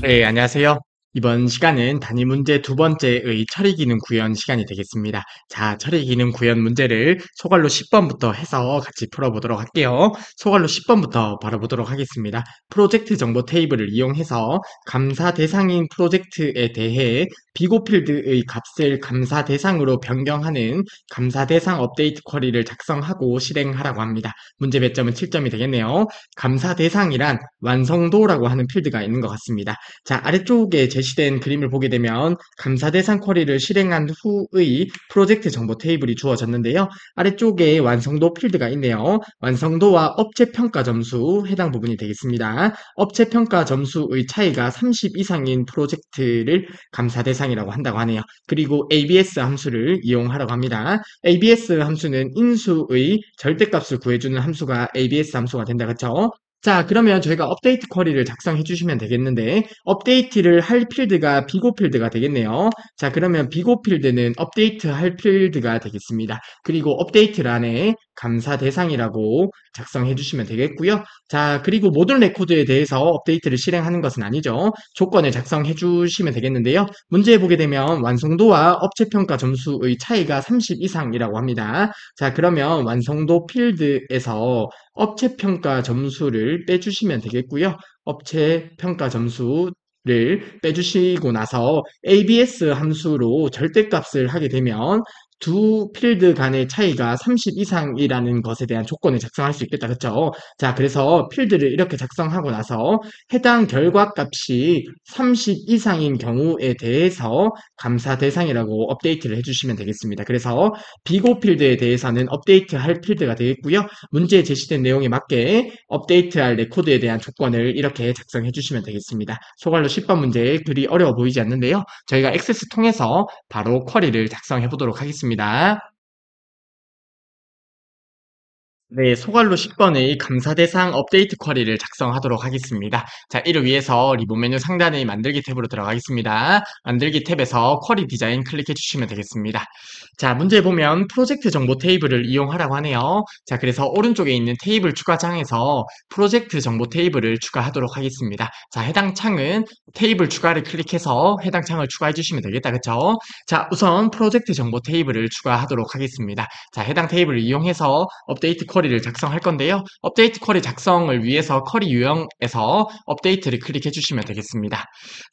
네, 안녕하세요. 이번 시간은 단위 문제 두 번째의 처리 기능 구현 시간이 되겠습니다. 자, 처리 기능 구현 문제를 소갈로 10번부터 해서 같이 풀어보도록 할게요. 소갈로 10번부터 바로 보도록 하겠습니다. 프로젝트 정보 테이블을 이용해서 감사 대상인 프로젝트에 대해 비고 필드의 값을 감사 대상으로 변경하는 감사 대상 업데이트 쿼리를 작성하고 실행하라고 합니다. 문제 배점은 7점이 되겠네요. 감사 대상이란 완성도라고 하는 필드가 있는 것 같습니다. 자, 아래쪽에 제시된 그림을 보게 되면 감사 대상 쿼리를 실행한 후의 프로젝트 정보 테이블이 주어졌는데요. 아래쪽에 완성도 필드가 있네요. 완성도와 업체 평가 점수 해당 부분이 되겠습니다. 업체 평가 점수의 차이가 30 이상인 프로젝트를 감사 대상이라고 한다고 하네요. 그리고 ABS 함수를 이용하라고 합니다. ABS 함수는 인수의 절대값을 구해주는 함수가 ABS 함수가 된다. 그렇죠? 자, 그러면 저희가 업데이트 쿼리를 작성해 주시면 되겠는데, 업데이트를 할 필드가 비고 필드가 되겠네요. 자, 그러면 비고 필드는 업데이트 할 필드가 되겠습니다. 그리고 업데이트란에 감사 대상이라고 작성해 주시면 되겠고요. 자, 그리고 모든 레코드에 대해서 업데이트를 실행하는 것은 아니죠. 조건을 작성해 주시면 되겠는데요. 문제에 보게 되면 완성도와 업체평가 점수의 차이가 30 이상이라고 합니다. 자, 그러면 완성도 필드에서 업체 평가 점수를 빼주시면 되겠고요. 업체 평가 점수를 빼주시고 나서 ABS 함수로 절대값을 하게 되면 두 필드 간의 차이가 30 이상이라는 것에 대한 조건을 작성할 수 있겠다. 그쵸? 자, 그래서 필드를 이렇게 작성하고 나서 해당 결과값이 30 이상인 경우에 대해서 감사 대상이라고 업데이트를 해주시면 되겠습니다. 그래서 비고 필드에 대해서는 업데이트 할 필드가 되겠고요. 문제에 제시된 내용에 맞게 업데이트할 레코드에 대한 조건을 이렇게 작성해 주시면 되겠습니다. 소갈로 10번 문제 그리 어려워 보이지 않는데요. 저희가 액세스 통해서 바로 쿼리를 작성해 보도록 하겠습니다. 네, 소갈로 10번의 감사 대상 업데이트 쿼리를 작성하도록 하겠습니다. 자, 이를 위해서 리본 메뉴 상단의 만들기 탭으로 들어가겠습니다. 만들기 탭에서 쿼리 디자인 클릭해 주시면 되겠습니다. 자, 문제 보면 프로젝트 정보 테이블을 이용하라고 하네요. 자, 그래서 오른쪽에 있는 테이블 추가창에서 프로젝트 정보 테이블을 추가하도록 하겠습니다. 자, 해당 창은 테이블 추가를 클릭해서 해당 창을 추가해 주시면 되겠다. 그쵸? 자, 우선 프로젝트 정보 테이블을 추가하도록 하겠습니다. 자, 해당 테이블을 이용해서 업데이트 쿼리를 작성할 건데요. 업데이트 쿼리 작성을 위해서 쿼리 유형에서 업데이트를 클릭해 주시면 되겠습니다.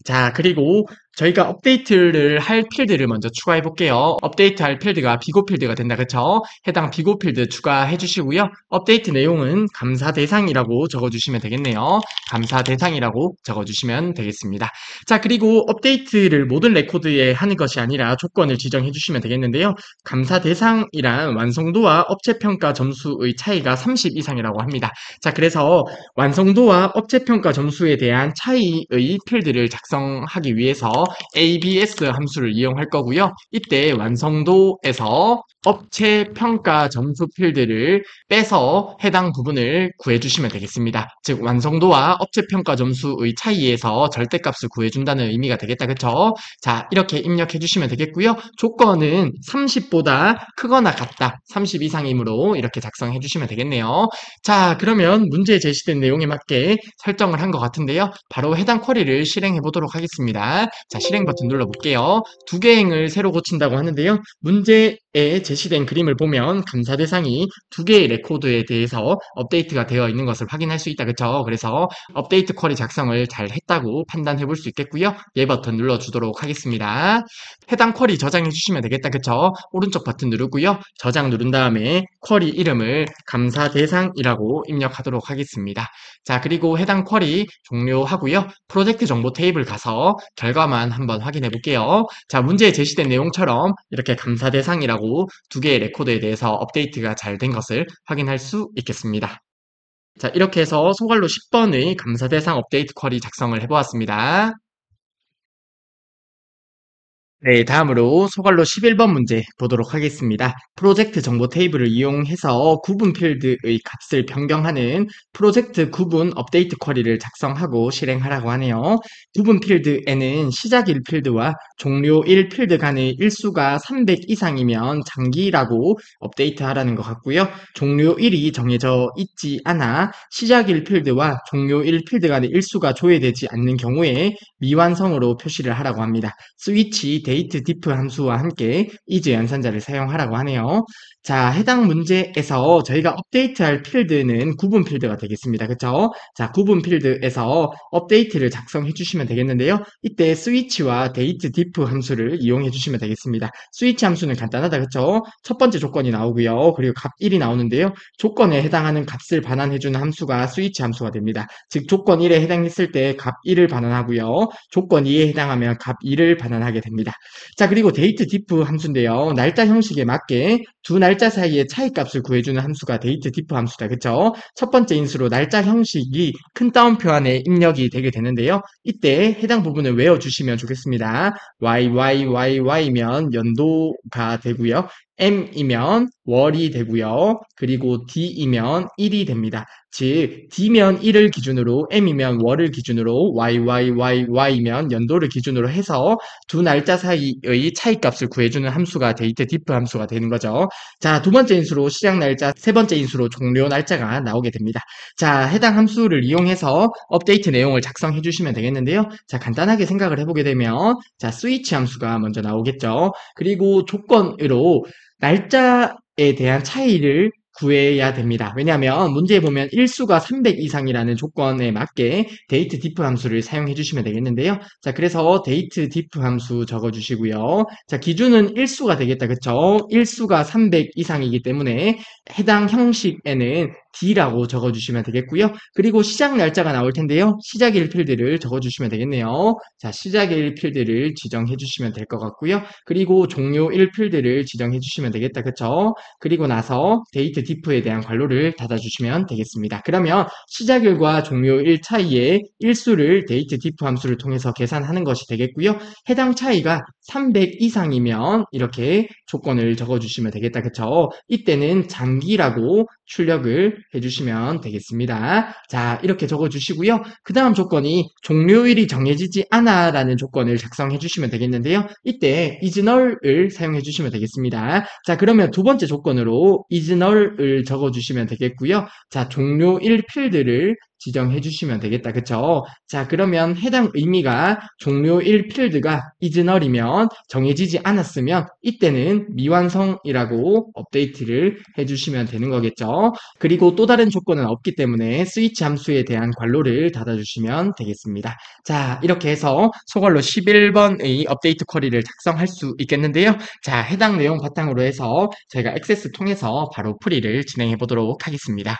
자, 그리고 저희가 업데이트를 할 필드를 먼저 추가해 볼게요. 업데이트 할 필드가 비고 필드가 된다. 그쵸? 해당 비고 필드 추가해 주시고요. 업데이트 내용은 감사 대상이라고 적어 주시면 되겠네요. 감사 대상이라고 적어 주시면 되겠습니다. 자, 그리고 업데이트를 모든 레코드에 하는 것이 아니라 조건을 지정해 주시면 되겠는데요. 감사 대상이란 완성도와 업체평가 점수의 차이가 30 이상이라고 합니다. 자, 그래서 완성도와 업체평가 점수에 대한 차이의 필드를 작성하기 위해서 ABS 함수를 이용할 거고요. 이때 완성도에서 업체 평가 점수 필드를 빼서 해당 부분을 구해주시면 되겠습니다. 즉 완성도와 업체 평가 점수의 차이에서 절대값을 구해준다는 의미가 되겠다. 그쵸? 자, 이렇게 입력해 주시면 되겠고요. 조건은 30보다 크거나 같다. 30 이상이므로 이렇게 작성해 주시면 되겠네요. 자, 그러면 문제에 제시된 내용에 맞게 설정을 한 것 같은데요. 바로 해당 쿼리를 실행해 보도록 하겠습니다. 자, 실행 버튼 눌러볼게요. 두 개 행을 새로 고친다고 하는데요. 문제에 제시된 그림을 보면 감사 대상이 두 개의 레코드에 대해서 업데이트가 되어 있는 것을 확인할 수 있다. 그쵸? 그래서 업데이트 쿼리 작성을 잘 했다고 판단해 볼 수 있겠고요. 예 버튼 눌러주도록 하겠습니다. 해당 쿼리 저장해 주시면 되겠다. 그쵸? 오른쪽 버튼 누르고요. 저장 누른 다음에 쿼리 이름을 감사 대상이라고 입력하도록 하겠습니다. 자, 그리고 해당 쿼리 종료하고요. 프로젝트 정보 테이블 가서 결과만 한번 확인해 볼게요. 자, 문제에 제시된 내용처럼 이렇게 감사 대상이라고 두 개의 레코드에 대해서 업데이트가 잘 된 것을 확인할 수 있겠습니다. 자, 이렇게 해서 소갈로 10번의 감사 대상 업데이트 쿼리 작성을 해보았습니다. 네, 다음으로 소갈로 11번 문제 보도록 하겠습니다. 프로젝트 정보 테이블을 이용해서 구분 필드의 값을 변경하는 프로젝트 구분 업데이트 쿼리를 작성하고 실행하라고 하네요. 구분 필드에는 시작일 필드와 종료일 필드 간의 일수가 300 이상이면 장기라고 업데이트하라는 것 같고요. 종료일이 정해져 있지 않아 시작일 필드와 종료일 필드 간의 일수가 조회되지 않는 경우에 미완성으로 표시를 하라고 합니다. 스위치 데이트 디프 함수와 함께 is 연산자를 사용하라고 하네요. 자, 해당 문제에서 저희가 업데이트할 필드는 구분 필드가 되겠습니다. 그쵸? 자, 구분 필드에서 업데이트를 작성해 주시면 되겠는데요. 이때 스위치와 데이트 디프 함수를 이용해 주시면 되겠습니다. 스위치 함수는 간단하다. 그쵸? 첫 번째 조건이 나오고요. 그리고 값 1이 나오는데요. 조건에 해당하는 값을 반환해 주는 함수가 스위치 함수가 됩니다. 즉 조건 1에 해당했을 때 값 1을 반환하고요. 조건 2에 해당하면 값 2를 반환하게 됩니다. 자, 그리고 데이트 디프 함수인데요. 날짜 형식에 맞게 두 날짜 사이의 차이값을 구해주는 함수가 데이트 디프 함수다. 그쵸? 첫 번째 인수로 날짜 형식이 큰 따옴표 안에 입력이 되게 되는데요. 이때 해당 부분을 외워주시면 좋겠습니다. YYYY면 연도가 되고요. M이면 월이 되고요. 그리고 D이면 일이 됩니다. 즉 D면 1을 기준으로 M이면 월을 기준으로 YYYY면 연도를 기준으로 해서 두 날짜 사이의 차이값을 구해주는 함수가 데이트 디프 함수가 되는 거죠. 자, 두 번째 인수로 시작 날짜, 세 번째 인수로 종료 날짜가 나오게 됩니다. 자, 해당 함수를 이용해서 업데이트 내용을 작성해 주시면 되겠는데요. 자, 간단하게 생각을 해보게 되면 자, 스위치 함수가 먼저 나오겠죠. 그리고 조건으로 날짜에 대한 차이를 구해야 됩니다. 왜냐하면 문제에 보면 일수가 300 이상이라는 조건에 맞게 데이트 디프 함수를 사용해 주시면 되겠는데요. 자, 그래서 데이트 디프 함수 적어 주시고요. 자, 기준은 일수가 되겠다. 그쵸? 일수가 300 이상이기 때문에 해당 형식에는 D라고 적어 주시면 되겠고요. 그리고 시작 날짜가 나올 텐데요. 시작일 필드를 적어 주시면 되겠네요. 자, 시작일 필드를 지정해 주시면 될 것 같고요. 그리고 종료일 필드를 지정해 주시면 되겠다. 그쵸? 그리고 나서 데이트 디프에 대한 괄호를 닫아주시면 되겠습니다. 그러면 시작일과 종료일 사이의 일수를 데이트 디프 함수를 통해서 계산하는 것이 되겠고요. 해당 차이가 300 이상이면 이렇게 조건을 적어주시면 되겠다. 그쵸? 이때는 장기라고 출력을 해주시면 되겠습니다. 자, 이렇게 적어주시고요. 그 다음 조건이 종료일이 정해지지 않아 라는 조건을 작성해 주시면 되겠는데요. 이때 is null을 사용해 주시면 되겠습니다. 자, 그러면 두 번째 조건으로 is null을 적어 주시면 되겠고요. 자, 종료일 필드를 지정해 주시면 되겠다. 그쵸? 자, 그러면 해당 의미가 종료일 필드가 is null이면 정해지지 않았으면 이때는 미완성이라고 업데이트를 해주시면 되는 거겠죠. 그리고 또 다른 조건은 없기 때문에 스위치 함수에 대한 괄호를 닫아주시면 되겠습니다. 자, 이렇게 해서 소갈로 11번의 업데이트 쿼리를 작성할 수 있겠는데요. 자, 해당 내용 바탕으로 해서 저희가 액세스 통해서 바로 풀이를 진행해 보도록 하겠습니다.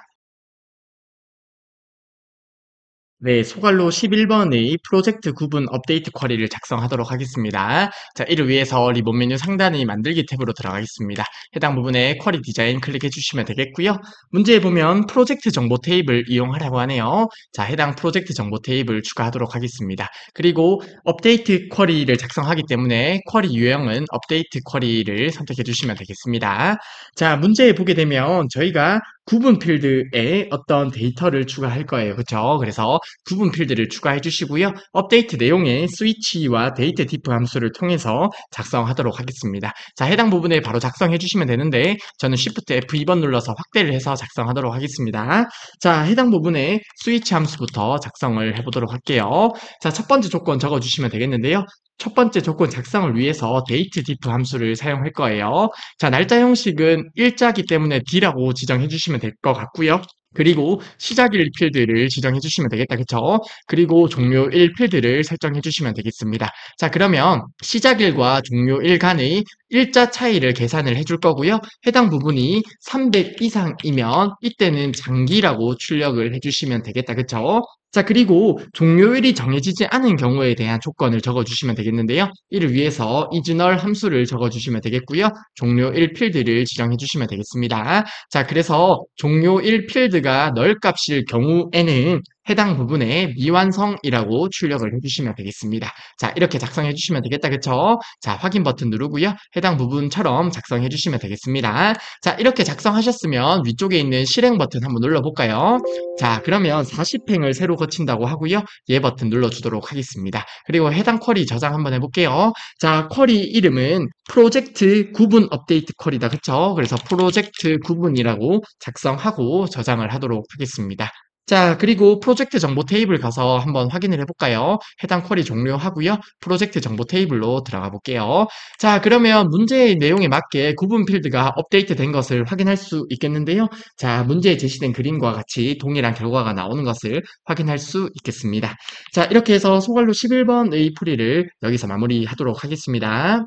네, 소갈로 11번의 프로젝트 구분 업데이트 쿼리를 작성하도록 하겠습니다. 자, 이를 위해서 리본 메뉴 상단의 만들기 탭으로 들어가겠습니다. 해당 부분에 쿼리 디자인 클릭해 주시면 되겠고요. 문제에 보면 프로젝트 정보 테이블 이용하라고 하네요. 자, 해당 프로젝트 정보 테이블 추가하도록 하겠습니다. 그리고 업데이트 쿼리를 작성하기 때문에 쿼리 유형은 업데이트 쿼리를 선택해 주시면 되겠습니다. 자, 문제에 보게 되면 저희가 구분 필드에 어떤 데이터를 추가할 거예요. 그렇죠? 그래서 구분 필드를 추가해 주시고요. 업데이트 내용에 스위치와 데이트 디프 함수를 통해서 작성하도록 하겠습니다. 자, 해당 부분에 바로 작성해 주시면 되는데 저는 Shift F2번 눌러서 확대를 해서 작성하도록 하겠습니다. 자, 해당 부분에 스위치 함수부터 작성을 해보도록 할게요. 자, 첫 번째 조건 적어 주시면 되겠는데요. 첫 번째 조건 작성을 위해서 데이트 디프 함수를 사용할 거예요. 자, 날짜 형식은 일자기 때문에 D라고 지정해 주시면 될 것 같고요. 그리고 시작일 필드를 지정해 주시면 되겠다. 그쵸? 그리고 종료일 필드를 설정해 주시면 되겠습니다. 자, 그러면 시작일과 종료일 간의 일자 차이를 계산을 해줄 거고요. 해당 부분이 300 이상이면 이때는 장기라고 출력을 해주시면 되겠다. 그쵸? 자, 그리고 종료일이 정해지지 않은 경우에 대한 조건을 적어주시면 되겠는데요. 이를 위해서 is null 함수를 적어주시면 되겠고요. 종료일 필드를 지정해 주시면 되겠습니다. 자, 그래서 종료일 필드가 null 값일 경우에는 해당 부분에 미완성이라고 출력을 해주시면 되겠습니다. 자, 이렇게 작성해 주시면 되겠다. 그쵸? 자, 확인 버튼 누르고요. 해당 부분처럼 작성해 주시면 되겠습니다. 자, 이렇게 작성하셨으면 위쪽에 있는 실행 버튼 한번 눌러볼까요? 자, 그러면 40행을 새로 거친다고 하고요. 예 버튼 눌러주도록 하겠습니다. 그리고 해당 쿼리 저장 한번 해볼게요. 자, 쿼리 이름은 프로젝트 구분 업데이트 쿼리다. 그쵸? 그래서 프로젝트 구분이라고 작성하고 저장을 하도록 하겠습니다. 자, 그리고 프로젝트 정보 테이블 가서 한번 확인을 해볼까요? 해당 쿼리 종료하고요. 프로젝트 정보 테이블로 들어가 볼게요. 자, 그러면 문제의 내용에 맞게 구분 필드가 업데이트 된 것을 확인할 수 있겠는데요. 자, 문제에 제시된 그림과 같이 동일한 결과가 나오는 것을 확인할 수 있겠습니다. 자, 이렇게 해서 소괄로 11번의 풀이를 여기서 마무리하도록 하겠습니다.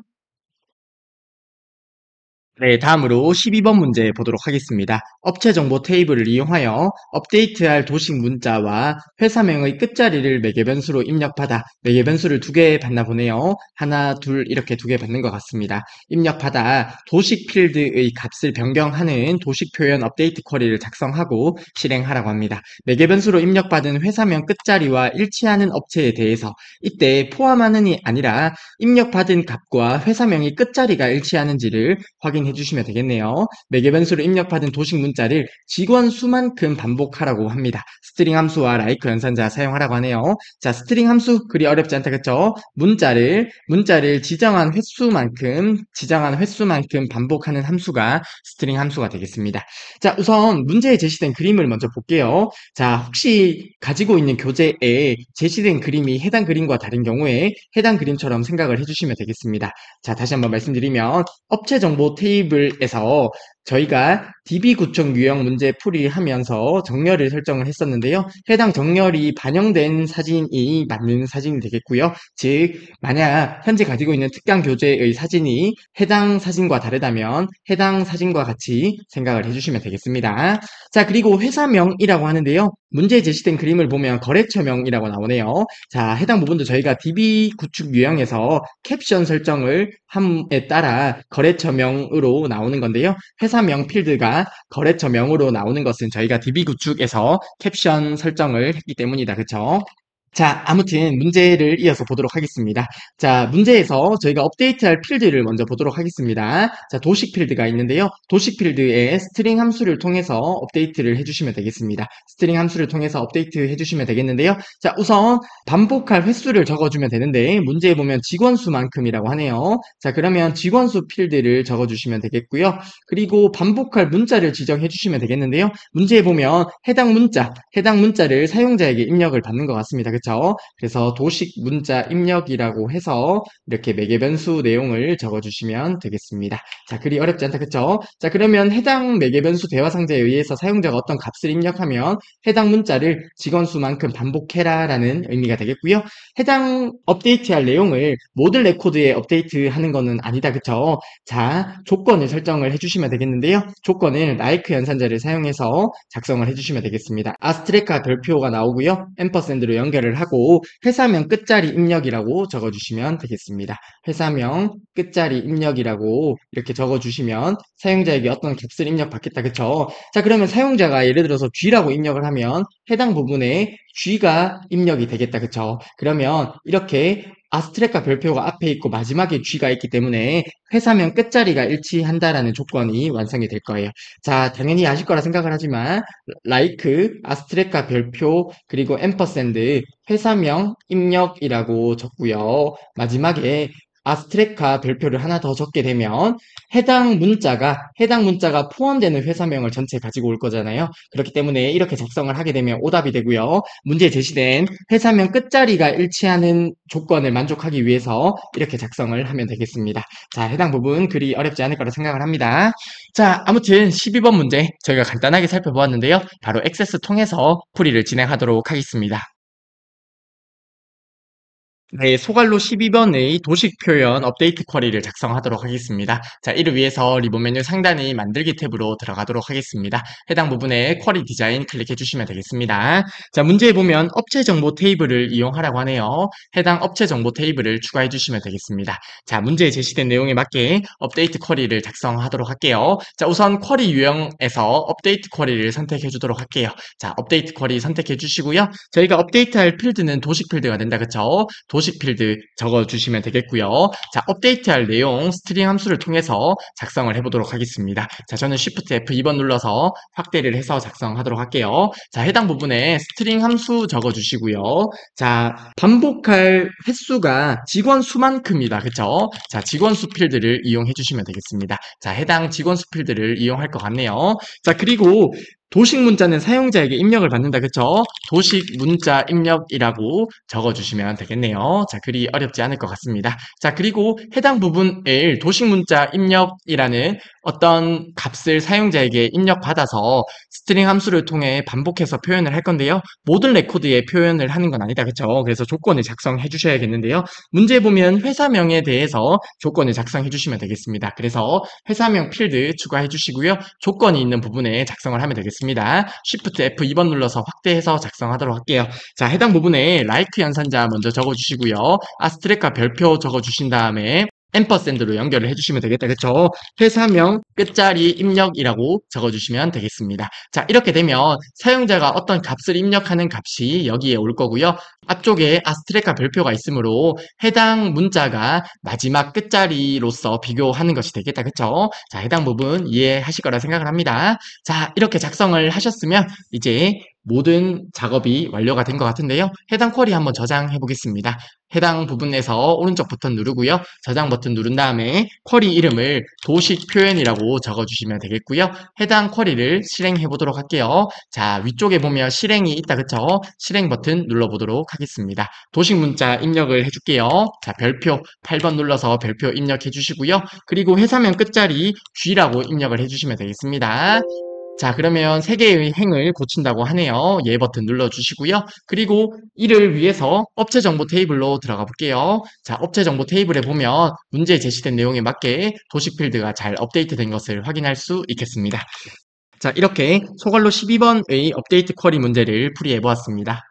네, 다음으로 12번 문제 보도록 하겠습니다. 업체 정보 테이블을 이용하여 업데이트할 도식 문자와 회사명의 끝자리를 매개 변수로 입력받아 매개 변수를 두 개 받나 보네요. 하나, 둘 이렇게 두 개 받는 것 같습니다. 입력받아 도식 필드의 값을 변경하는 도식 표현 업데이트 쿼리를 작성하고 실행하라고 합니다. 매개 변수로 입력받은 회사명 끝자리와 일치하는 업체에 대해서 이때 포함하는이 아니라 입력받은 값과 회사명의 끝자리가 일치하는지를 확인해 주시면 되겠네요. 매개 변수로 입력받은 도식 문자를 직원 수만큼 반복하라고 합니다. 스트링 함수와 like 연산자 사용하라고 하네요. 자, 스트링 함수 그리 어렵지 않다 그쵸? 문자를 지정한 횟수만큼 반복하는 함수가 스트링 함수가 되겠습니다. 자, 우선 문제에 제시된 그림을 먼저 볼게요. 자, 혹시 가지고 있는 교재에 제시된 그림이 해당 그림과 다른 경우에 해당 그림처럼 생각을 해주시면 되겠습니다. 자, 다시 한번 말씀드리면 업체 정보 테이블에서 저희가 DB 구축 유형 문제 풀이하면서 정렬을 설정을 했었는데요. 해당 정렬이 반영된 사진이 맞는 사진이 되겠고요. 즉, 만약 현재 가지고 있는 특강 교재의 사진이 해당 사진과 다르다면 해당 사진과 같이 생각을 해주시면 되겠습니다. 자, 그리고 회사명이라고 하는데요. 문제에 제시된 그림을 보면 거래처명이라고 나오네요. 자, 해당 부분도 저희가 DB 구축 유형에서 캡션 설정을 함에 따라 거래처명으로 나오는 건데요. 회사명 필드가 거래처명으로 나오는 것은 저희가 DB 구축에서 캡션 설정을 했기 때문이다. 그쵸? 자, 아무튼 문제를 이어서 보도록 하겠습니다. 자, 문제에서 저희가 업데이트할 필드를 먼저 보도록 하겠습니다. 자, 도식 필드가 있는데요. 도식 필드에 스트링 함수를 통해서 업데이트를 해주시면 되겠습니다. 스트링 함수를 통해서 업데이트 해주시면 되겠는데요. 자, 우선 반복할 횟수를 적어주면 되는데 문제에 보면 직원 수만큼이라고 하네요. 자, 그러면 직원 수 필드를 적어주시면 되겠고요. 그리고 반복할 문자를 지정해 주시면 되겠는데요. 문제에 보면 해당 문자를 사용자에게 입력을 받는 것 같습니다. 그쵸? 그래서 도식 문자 입력이라고 해서 이렇게 매개 변수 내용을 적어주시면 되겠습니다. 자, 그리 어렵지 않다. 그쵸? 자, 그러면 해당 매개 변수 대화 상자에 의해서 사용자가 어떤 값을 입력하면 해당 문자를 직원 수만큼 반복해라 라는 의미가 되겠고요. 해당 업데이트할 내용을 모듈 레코드에 업데이트하는 거는 아니다. 그쵸? 자, 조건을 설정을 해주시면 되겠는데요. 조건은 like 연산자를 사용해서 작성을 해주시면 되겠습니다. 아스트레카 별표가 나오고요. 앰퍼샌드로 연결을 하고 회사명 끝자리 입력이라고 적어주시면 되겠습니다. 회사명 끝자리 입력이라고 이렇게 적어주시면 사용자에게 어떤 값을 입력받겠다. 그쵸? 자, 그러면 사용자가 예를 들어서 G라고 입력을 하면 해당 부분에 G가 입력이 되겠다. 그쵸? 그러면 이렇게 아스트레카 별표가 앞에 있고 마지막에 G가 있기 때문에 회사명 끝자리가 일치한다라는 조건이 완성이 될 거예요. 자, 당연히 아실 거라 생각을 하지만 like, 아스트레카 별표, 그리고 앰퍼샌드, 회사명 입력이라고 적고요. 마지막에 아스트레카 별표를 하나 더 적게 되면 해당 문자가 포함되는 회사명을 전체 가지고 올 거잖아요. 그렇기 때문에 이렇게 작성을 하게 되면 오답이 되고요. 문제에 제시된 회사명 끝자리가 일치하는 조건을 만족하기 위해서 이렇게 작성을 하면 되겠습니다. 자, 해당 부분 그리 어렵지 않을 거라 생각을 합니다. 자, 아무튼 12번 문제 저희가 간단하게 살펴보았는데요. 바로 액세스 통해서 풀이를 진행하도록 하겠습니다. 네, 소갈로 12번의 도식 표현 업데이트 쿼리를 작성하도록 하겠습니다. 자, 이를 위해서 리본 메뉴 상단의 만들기 탭으로 들어가도록 하겠습니다. 해당 부분에 쿼리 디자인 클릭해 주시면 되겠습니다. 자, 문제에 보면 업체 정보 테이블을 이용하라고 하네요. 해당 업체 정보 테이블을 추가해 주시면 되겠습니다. 자, 문제에 제시된 내용에 맞게 업데이트 쿼리를 작성하도록 할게요. 자, 우선 쿼리 유형에서 업데이트 쿼리를 선택해 주도록 할게요. 자, 업데이트 쿼리 선택해 주시고요. 저희가 업데이트할 필드는 도식 필드가 된다. 그쵸? 도식 필드 적어주시면 되겠고요. 자, 업데이트할 내용 스트링 함수를 통해서 작성을 해보도록 하겠습니다. 자, 저는 Shift F2번 눌러서 확대를 해서 작성하도록 할게요. 자, 해당 부분에 스트링 함수 적어주시고요. 자, 반복할 횟수가 직원 수만큼이다. 그쵸? 자, 직원 수 필드를 이용해 주시면 되겠습니다. 자, 해당 직원 수 필드를 이용할 것 같네요. 자, 그리고 도식 문자는 사용자에게 입력을 받는다. 그쵸? 도식 문자 입력이라고 적어주시면 되겠네요. 자, 그리 어렵지 않을 것 같습니다. 자, 그리고 해당 부분을 도식 문자 입력이라는 어떤 값을 사용자에게 입력받아서 스트링 함수를 통해 반복해서 표현을 할 건데요. 모든 레코드에 표현을 하는 건 아니다. 그쵸? 그래서 조건을 작성해 주셔야겠는데요. 문제 보면 회사명에 대해서 조건을 작성해 주시면 되겠습니다. 그래서 회사명 필드 추가해 주시고요. 조건이 있는 부분에 작성을 하면 되겠습니다. Shift F2번 눌러서 확대해서 작성하도록 할게요. 자, 해당 부분에 like 연산자 먼저 적어주시고요. 아스트렉과 별표 적어주신 다음에 앰퍼샌드로 연결을 해주시면 되겠다. 그쵸? 회사명 끝자리 입력이라고 적어주시면 되겠습니다. 자, 이렇게 되면 사용자가 어떤 값을 입력하는 값이 여기에 올 거고요. 앞쪽에 아스트렉과 별표가 있으므로 해당 문자가 마지막 끝자리로서 비교하는 것이 되겠다. 그쵸? 자, 해당 부분 이해하실 거라 생각을 합니다. 자, 이렇게 작성을 하셨으면 이제 모든 작업이 완료가 된 것 같은데요. 해당 쿼리 한번 저장해 보겠습니다. 해당 부분에서 오른쪽 버튼 누르고요. 저장 버튼 누른 다음에 쿼리 이름을 도식 표현이라고 적어주시면 되겠고요. 해당 쿼리를 실행해 보도록 할게요. 자, 위쪽에 보면 실행이 있다. 그쵸? 실행 버튼 눌러보도록 하겠습니다. 도식 문자 입력을 해줄게요. 자, 별표 8번 눌러서 별표 입력해 주시고요. 그리고 회사명 끝자리 G라고 입력을 해주시면 되겠습니다. 자, 그러면 세 개의 행을 고친다고 하네요. 예 버튼 눌러주시고요. 그리고 이를 위해서 업체 정보 테이블로 들어가 볼게요. 자, 업체 정보 테이블에 보면 문제에 제시된 내용에 맞게 도식 필드가 잘 업데이트된 것을 확인할 수 있겠습니다. 자, 이렇게 소갈로 12번의 업데이트 쿼리 문제를 풀이해 보았습니다.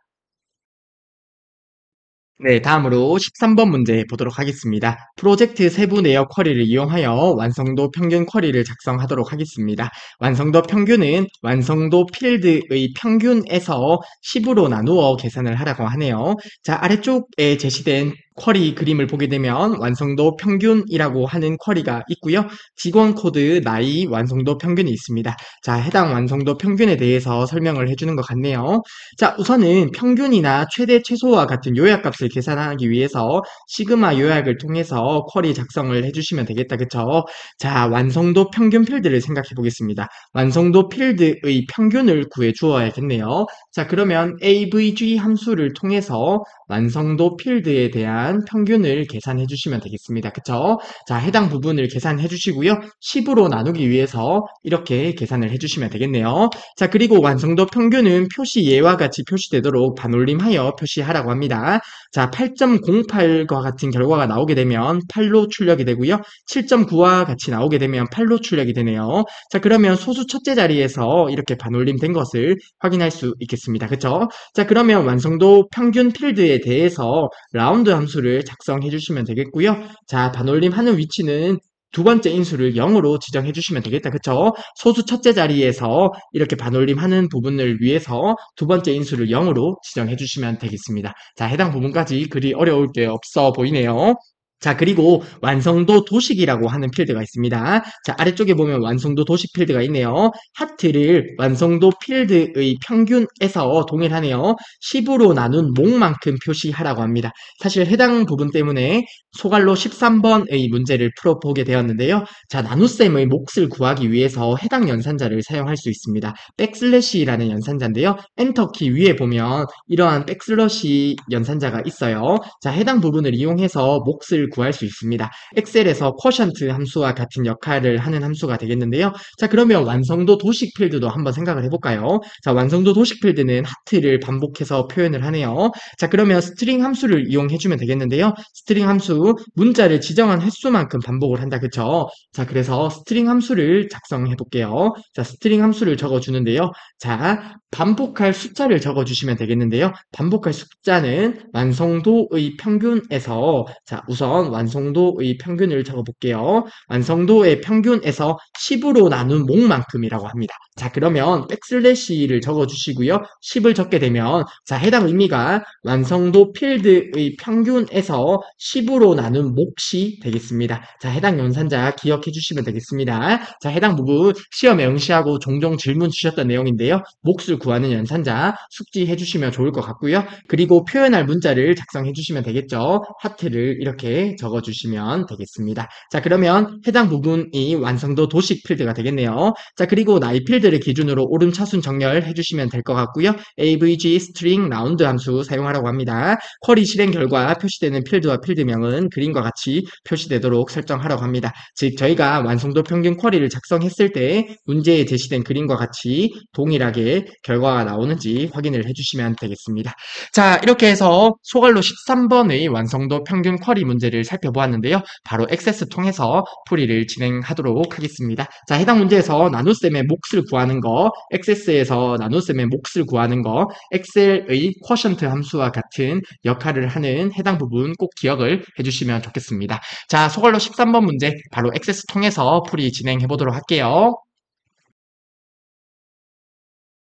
네, 다음으로 13번 문제 보도록 하겠습니다. 프로젝트 세부 내역 쿼리를 이용하여 완성도 평균 쿼리를 작성하도록 하겠습니다. 완성도 평균은 완성도 필드의 평균에서 10으로 나누어 계산을 하라고 하네요. 자, 아래쪽에 제시된 쿼리 그림을 보게 되면 완성도 평균이라고 하는 쿼리가 있고요. 직원 코드, 나이, 완성도 평균이 있습니다. 자, 해당 완성도 평균에 대해서 설명을 해주는 것 같네요. 자, 우선은 평균이나 최대 최소와 같은 요약값을 계산하기 위해서 시그마 요약을 통해서 쿼리 작성을 해주시면 되겠다. 그쵸? 자, 완성도 평균 필드를 생각해 보겠습니다. 완성도 필드의 평균을 구해 주어야겠네요. 자, 그러면 avg 함수를 통해서 완성도 필드에 대한 평균을 계산해 주시면 되겠습니다. 그쵸? 자, 해당 부분을 계산해 주시고요. 10으로 나누기 위해서 이렇게 계산을 해 주시면 되겠네요. 자, 그리고 완성도 평균은 표시 예와 같이 표시되도록 반올림하여 표시하라고 합니다. 자, 8.08과 같은 결과가 나오게 되면 8로 출력이 되고요. 7.9와 같이 나오게 되면 8로 출력이 되네요. 자, 그러면 소수 첫째 자리에서 이렇게 반올림된 것을 확인할 수 있겠습니다. 그쵸? 자, 그러면 완성도 평균 필드에 대해서 라운드 함수를 작성해 주시면 되겠고요. 자, 반올림하는 위치는 두 번째 인수를 0으로 지정해 주시면 되겠다. 그쵸? 소수 첫째 자리에서 이렇게 반올림하는 부분을 위해서 두 번째 인수를 0으로 지정해 주시면 되겠습니다. 자, 해당 부분까지 그리 어려울 게 없어 보이네요. 자, 그리고 완성도 도식이라고 하는 필드가 있습니다. 자, 아래쪽에 보면 완성도 도식 필드가 있네요. 하트를 완성도 필드의 평균에서 동일하네요. 10으로 나눈 몫만큼 표시하라고 합니다. 사실 해당 부분 때문에 소갈로 13번의 문제를 풀어보게 되었는데요. 자, 나눗셈의 몫을 구하기 위해서 해당 연산자를 사용할 수 있습니다. 백슬래시라는 연산자인데요. 엔터키 위에 보면 이러한 백슬러시 연산자가 있어요. 자, 해당 부분을 이용해서 몫을 몫을 구할 수 있습니다. 엑셀에서 쿼션트 함수와 같은 역할을 하는 함수가 되겠는데요. 자, 그러면 완성도 도식 필드도 한번 생각을 해볼까요? 자, 완성도 도식 필드는 하트를 반복해서 표현을 하네요. 자, 그러면 스트링 함수를 이용해주면 되겠는데요. 스트링 함수, 문자를 지정한 횟수만큼 반복을 한다, 그쵸? 자, 그래서 스트링 함수를 작성해 볼게요. 자, 스트링 함수를 적어주는데요. 자, 반복할 숫자를 적어주시면 되겠는데요. 반복할 숫자는 완성도의 평균에서, 자, 우선 완성도의 평균을 적어볼게요. 완성도의 평균에서 10으로 나눈 목만큼이라고 합니다. 자, 그러면 백슬래시를 적어주시고요. 10을 적게 되면, 자, 해당 의미가 완성도 필드의 평균에서 10으로 나눈 몫이 되겠습니다. 자, 해당 연산자 기억해 주시면 되겠습니다. 자, 해당 부분 시험에 응시하고 종종 질문 주셨던 내용인데요. 몫을 구하는 연산자 숙지해 주시면 좋을 것 같고요. 그리고 표현할 문자를 작성해 주시면 되겠죠. 하트를 이렇게 적어 주시면 되겠습니다. 자, 그러면 해당 부분이 완성도 도식 필드가 되겠네요. 자, 그리고 나이 필드를 기준으로 오름차순 정렬해 주시면 될 것 같고요. avg string round 함수 사용하라고 합니다. 쿼리 실행 결과 표시되는 필드와 필드명은 그림과 같이 표시되도록 설정하라고 합니다. 즉 저희가 완성도 평균 쿼리를 작성했을 때 문제에 제시된 그림과 같이 동일하게 결과가 나오는지 확인을 해주시면 되겠습니다. 자, 이렇게 해서 소갈로 13번의 완성도 평균 쿼리 문제를 살펴보았는데요. 바로 액세스 통해서 풀이를 진행하도록 하겠습니다. 자, 해당 문제에서 나눗셈의 몫을 구하는 거, 액세스에서 나눗셈의 몫을 구하는 거, 엑셀의 쿼션트 함수와 같은 역할을 하는 해당 부분 꼭 기억을 해주시면 좋겠습니다. 자, 소갈로 13번 문제 바로 액세스 통해서 풀이 진행해 보도록 할게요.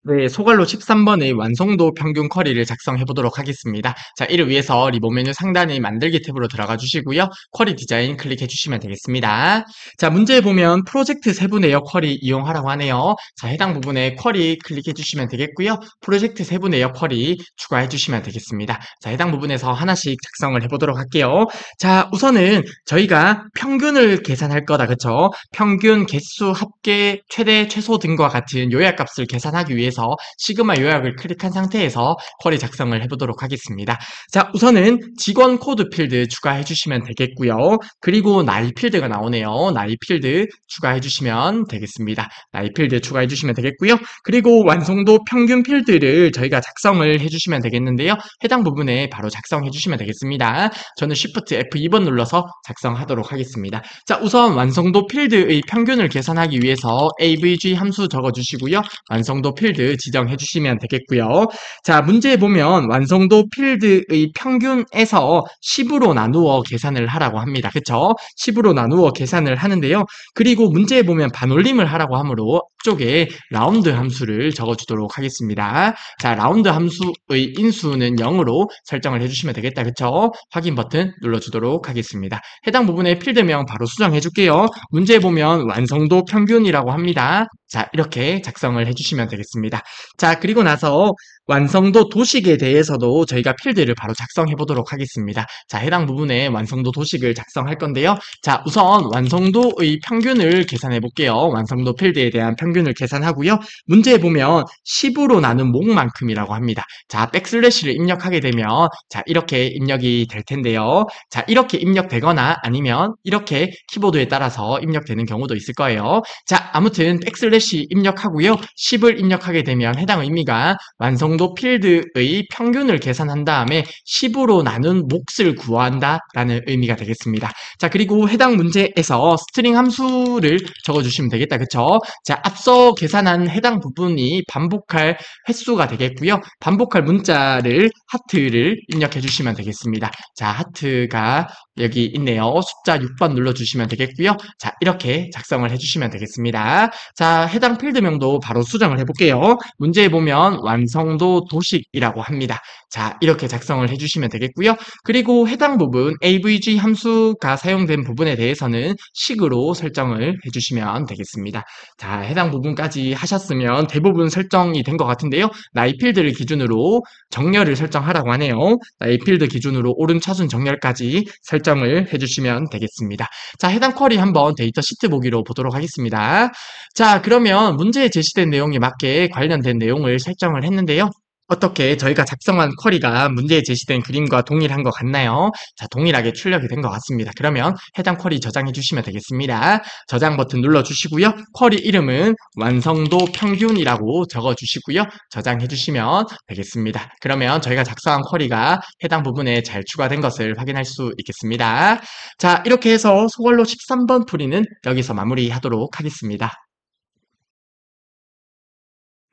네, 소갈로 13번의 완성도 평균 쿼리를 작성해 보도록 하겠습니다. 자, 이를 위해서 리본 메뉴 상단의 만들기 탭으로 들어가 주시고요. 쿼리 디자인 클릭해 주시면 되겠습니다. 자, 문제에 보면 프로젝트 세부 내역 쿼리 이용하라고 하네요. 자, 해당 부분에 쿼리 클릭해 주시면 되겠고요. 프로젝트 세부 내역 쿼리 추가해 주시면 되겠습니다. 자, 해당 부분에서 하나씩 작성을 해 보도록 할게요. 자, 우선은 저희가 평균을 계산할 거다, 그쵸? 평균, 개수, 합계, 최대, 최소 등과 같은 요약값을 계산하기 위해서 시그마 요약을 클릭한 상태에서 쿼리 작성을 해보도록 하겠습니다. 자, 우선은 직원 코드 필드 추가해 주시면 되겠고요. 그리고 나이 필드가 나오네요. 나이 필드 추가해 주시면 되겠습니다. 나이 필드 추가해 주시면 되겠고요. 그리고 완성도 평균 필드를 저희가 작성을 해주시면 되겠는데요. 해당 부분에 바로 작성해 주시면 되겠습니다. 저는 Shift F2번 눌러서 작성하도록 하겠습니다. 자, 우선 완성도 필드의 평균을 계산하기 위해서 avg 함수 적어주시고요. 완성도 필드 지정해 주시면 되겠고요. 자, 문제에 보면 완성도 필드의 평균에서 10으로 나누어 계산을 하라고 합니다. 그쵸? 10으로 나누어 계산을 하는데요. 그리고 문제에 보면 반올림을 하라고 하므로 앞쪽에 라운드 함수를 적어주도록 하겠습니다. 자, 라운드 함수의 인수는 0으로 설정을 해주시면 되겠다. 그쵸? 확인 버튼 눌러주도록 하겠습니다. 해당 부분의 필드명 바로 수정해 줄게요. 문제에 보면 완성도 평균이라고 합니다. 자, 이렇게 작성을 해주시면 되겠습니다. 자, 그리고 나서 완성도 도식에 대해서도 저희가 필드를 바로 작성해 보도록 하겠습니다. 자, 해당 부분에 완성도 도식을 작성할 건데요. 자, 우선 완성도의 평균을 계산해 볼게요. 완성도 필드에 대한 평균을 계산하고요. 문제에 보면 10으로 나눈 목만큼이라고 합니다. 자, 백슬래시를 입력하게 되면 자, 이렇게 입력이 될 텐데요. 자, 이렇게 입력되거나 아니면 이렇게 키보드에 따라서 입력되는 경우도 있을 거예요. 자, 아무튼 백슬래시 입력하고요. 10을 입력하게 되면 해당 의미가 완성도 필드의 평균을 계산한 다음에 10으로 나눈 몫을 구한다 라는 의미가 되겠습니다. 자, 그리고 해당 문제에서 스트링 함수를 적어주시면 되겠다. 그쵸? 자, 앞서 계산한 해당 부분이 반복할 횟수가 되겠고요. 반복할 문자를 하트를 입력해 주시면 되겠습니다. 자, 하트가 여기 있네요. 숫자 6번 눌러주시면 되겠고요. 자, 이렇게 작성을 해주시면 되겠습니다. 자, 해당 필드명도 바로 수정을 해볼게요. 문제에 보면 완성도 도식이라고 합니다. 자, 이렇게 작성을 해주시면 되겠고요. 그리고 해당 부분 avg 함수가 사용된 부분에 대해서는 식으로 설정을 해주시면 되겠습니다. 자, 해당 부분까지 하셨으면 대부분 설정이 된 것 같은데요. 나이 필드를 기준으로 정렬을 설정하라고 하네요. 나이 필드 기준으로 오른차순 정렬까지 설정을 해주시면 되겠습니다. 자, 해당 쿼리 한번 데이터 시트 보기로 보도록 하겠습니다. 자, 그러면 문제에 제시된 내용에 맞게 관련된 내용을 설정을 했는데요. 어떻게 저희가 작성한 쿼리가 문제에 제시된 그림과 동일한 것 같나요? 자, 동일하게 출력이 된 것 같습니다. 그러면 해당 쿼리 저장해 주시면 되겠습니다. 저장 버튼 눌러 주시고요. 쿼리 이름은 완성도 평균이라고 적어 주시고요. 저장해 주시면 되겠습니다. 그러면 저희가 작성한 쿼리가 해당 부분에 잘 추가된 것을 확인할 수 있겠습니다. 자, 이렇게 해서 소괄로 13번 풀이는 여기서 마무리하도록 하겠습니다.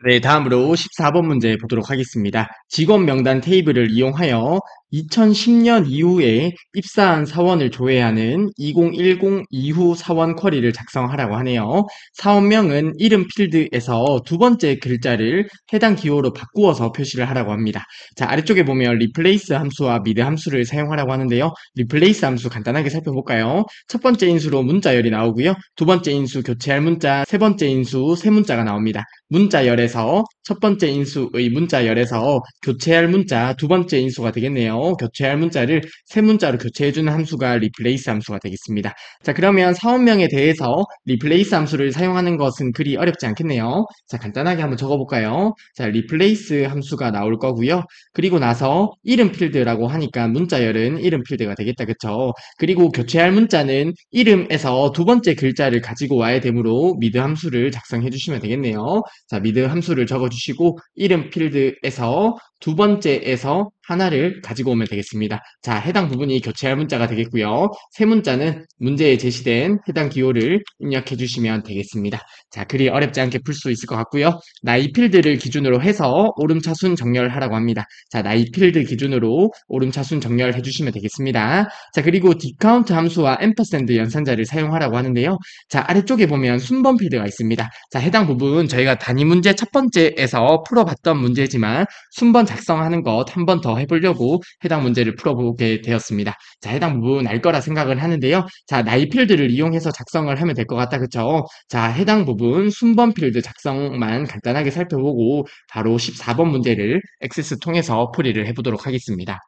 네, 다음으로 14번 문제 보도록 하겠습니다. 직원 명단 테이블을 이용하여 2010년 이후에 입사한 사원을 조회하는 2010 이후 사원 쿼리를 작성하라고 하네요. 사원명은 이름 필드에서 두 번째 글자를 해당 기호로 바꾸어서 표시를 하라고 합니다. 자, 아래쪽에 보면 replace 함수와 mid 함수를 사용하라고 하는데요. replace 함수 간단하게 살펴볼까요? 첫 번째 인수로 문자열이 나오고요. 두 번째 인수 교체할 문자, 세 번째 인수 세 문자가 나옵니다. 문자열에서 첫 번째 인수의 문자열에서 교체할 문자 두 번째 인수가 되겠네요. 교체할 문자를 세 문자로 교체해주는 함수가 replace 함수가 되겠습니다. 자, 그러면 사원명에 대해서 replace 함수를 사용하는 것은 그리 어렵지 않겠네요. 자, 간단하게 한번 적어볼까요? 자, replace 함수가 나올 거고요. 그리고 나서 이름 필드라고 하니까 문자열은 이름 필드가 되겠다. 그쵸? 그리고 교체할 문자는 이름에서 두 번째 글자를 가지고 와야 되므로 mid 함수를 작성해 주시면 되겠네요. 자, mid 함수를 적어주시고 이름 필드에서 두 번째에서 하나를 가지고 오면 되겠습니다. 자, 해당 부분이 교체할 문자가 되겠고요. 세 문자는 문제에 제시된 해당 기호를 입력해 주시면 되겠습니다. 자, 그리 어렵지 않게 풀 수 있을 것 같고요. 나이 필드를 기준으로 해서 오름차순 정렬하라고 합니다. 자, 나이 필드 기준으로 오름차순 정렬해 주시면 되겠습니다. 자, 그리고 디카운트 함수와 앰퍼샌드 연산자를 사용하라고 하는데요. 자, 아래쪽에 보면 순번 필드가 있습니다. 자, 해당 부분 저희가 단위 문제 첫 번째에서 풀어봤던 문제지만 순번 작성하는 것 한 번 더 해보려고 해당 문제를 풀어보게 되었습니다. 자, 해당 부분 알 거라 생각을 하는데요. 자, 나이 필드를 이용해서 작성을 하면 될 것 같다. 그쵸? 자, 해당 부분 순번 필드 작성만 간단하게 살펴보고 바로 14번 문제를 액세스 통해서 풀이를 해보도록 하겠습니다.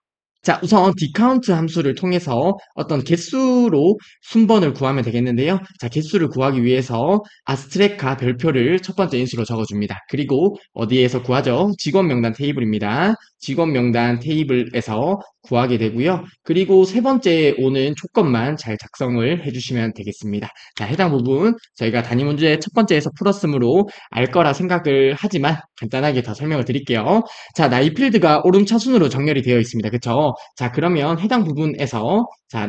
자, 우선 디카운트 함수를 통해서 어떤 개수로 순번을 구하면 되겠는데요. 자, 개수를 구하기 위해서 아스트렉카 별표를 첫 번째 인수로 적어줍니다. 그리고 어디에서 구하죠? 직원 명단 테이블입니다. 직원 명단 테이블에서 구하게 되고요. 그리고 세 번째 오는 조건만 잘 작성을 해주시면 되겠습니다. 자, 해당 부분 저희가 단위 문제 첫 번째에서 풀었으므로 알 거라 생각을 하지만 간단하게 더 설명을 드릴게요. 자, 나이 필드가 오름차순으로 정렬이 되어 있습니다. 그쵸? 자, 그러면 해당 부분에서 자,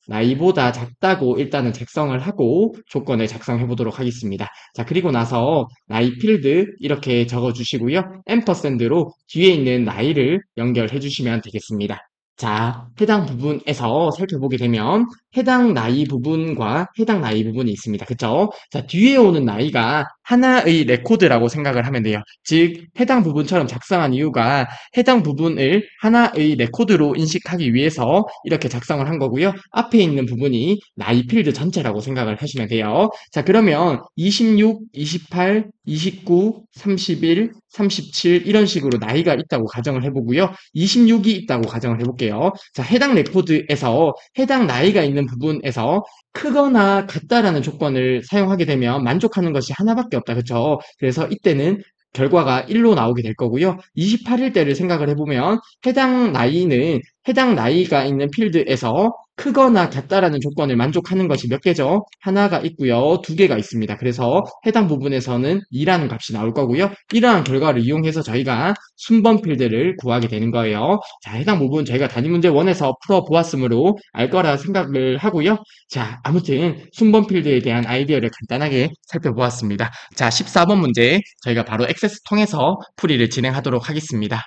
나이보다 작다고 일단은 작성을 하고 조건을 작성해 보도록 하겠습니다. 자, 그리고 나서 나이 필드 이렇게 적어 주시고요. 앰퍼샌드로 뒤에 있는 나이를 연결해 주시면 되겠습니다. 자, 해당 부분에서 살펴보게 되면 해당 나이 부분과 해당 나이 부분이 있습니다. 그쵸? 자, 뒤에 오는 나이가 하나의 레코드라고 생각을 하면 돼요. 즉, 해당 부분처럼 작성한 이유가 해당 부분을 하나의 레코드로 인식하기 위해서 이렇게 작성을 한 거고요. 앞에 있는 부분이 나이 필드 전체라고 생각을 하시면 돼요. 자, 그러면 26, 28, 29, 31, 37 이런 식으로 나이가 있다고 가정을 해보고요. 26이 있다고 가정을 해볼게요. 자, 해당 레코드에서 해당 나이가 있는 부분에서 크거나 같다라는 조건을 사용하게 되면 만족하는 것이 하나밖에 없다. 그쵸? 그래서 이때는 결과가 1로 나오게 될 거고요. 28일 때를 생각을 해보면 해당 나이는 해당 나이가 있는 필드에서 크거나 같다라는 조건을 만족하는 것이 몇 개죠? 하나가 있고요. 두 개가 있습니다. 그래서 해당 부분에서는 2라는 값이 나올 거고요. 이러한 결과를 이용해서 저희가 순번 필드를 구하게 되는 거예요. 자, 해당 부분 저희가 단위 문제 1에서 풀어보았으므로 알 거라 생각을 하고요. 자, 아무튼 순번 필드에 대한 아이디어를 간단하게 살펴보았습니다. 자, 14번 문제 저희가 바로 액세스 통해서 풀이를 진행하도록 하겠습니다.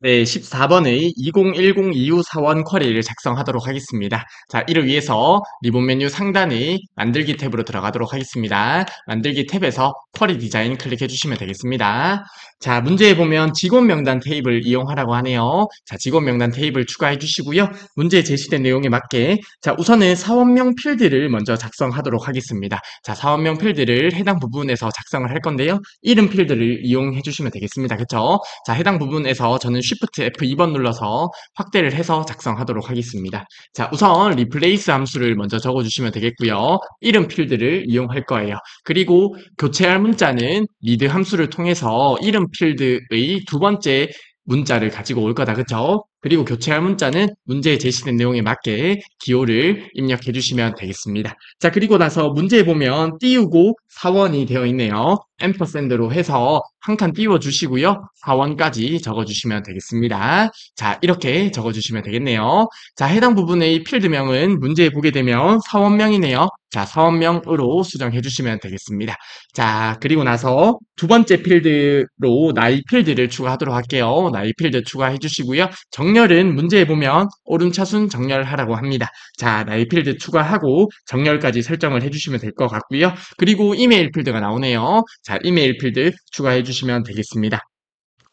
네, 14번의 2010 이후 사원 쿼리를 작성하도록 하겠습니다. 자, 이를 위해서 리본 메뉴 상단의 만들기 탭으로 들어가도록 하겠습니다. 만들기 탭에서 쿼리 디자인 클릭해 주시면 되겠습니다. 자, 문제에 보면 직원 명단 테이블 이용하라고 하네요. 자, 직원 명단 테이블 추가해 주시고요. 문제에 제시된 내용에 맞게 자, 우선은 사원명 필드를 먼저 작성하도록 하겠습니다. 자, 사원명 필드를 해당 부분에서 작성을 할 건데요. 이름 필드를 이용해 주시면 되겠습니다. 그쵸? 자, 해당 부분에서 저는 Shift F2번 눌러서 확대를 해서 작성하도록 하겠습니다. 자, 우선 replace 함수를 먼저 적어주시면 되겠고요. 이름 필드를 이용할 거예요. 그리고 교체할 문자는 read 함수를 통해서 이름 필드의 두 번째 문자를 가지고 올 거다. 그쵸? 그리고 교체할 문자는 문제에 제시된 내용에 맞게 기호를 입력해 주시면 되겠습니다. 자, 그리고 나서 문제에 보면 띄우고 사원이 되어 있네요. 앰퍼샌드로 해서 한 칸 띄워 주시고요. 사원까지 적어 주시면 되겠습니다. 자, 이렇게 적어 주시면 되겠네요. 자, 해당 부분의 필드명은 문제에 보게 되면 사원명이네요. 자, 사원명으로 수정해 주시면 되겠습니다. 자, 그리고 나서 두 번째 필드로 나이 필드를 추가하도록 할게요. 나이 필드 추가해 주시고요. 정렬은 문제에 보면 오름차순 정렬하라고 합니다. 자, 나이 필드 추가하고 정렬까지 설정을 해주시면 될 것 같고요. 그리고 이메일 필드가 나오네요. 자, 이메일 필드 추가해 주시면 되겠습니다.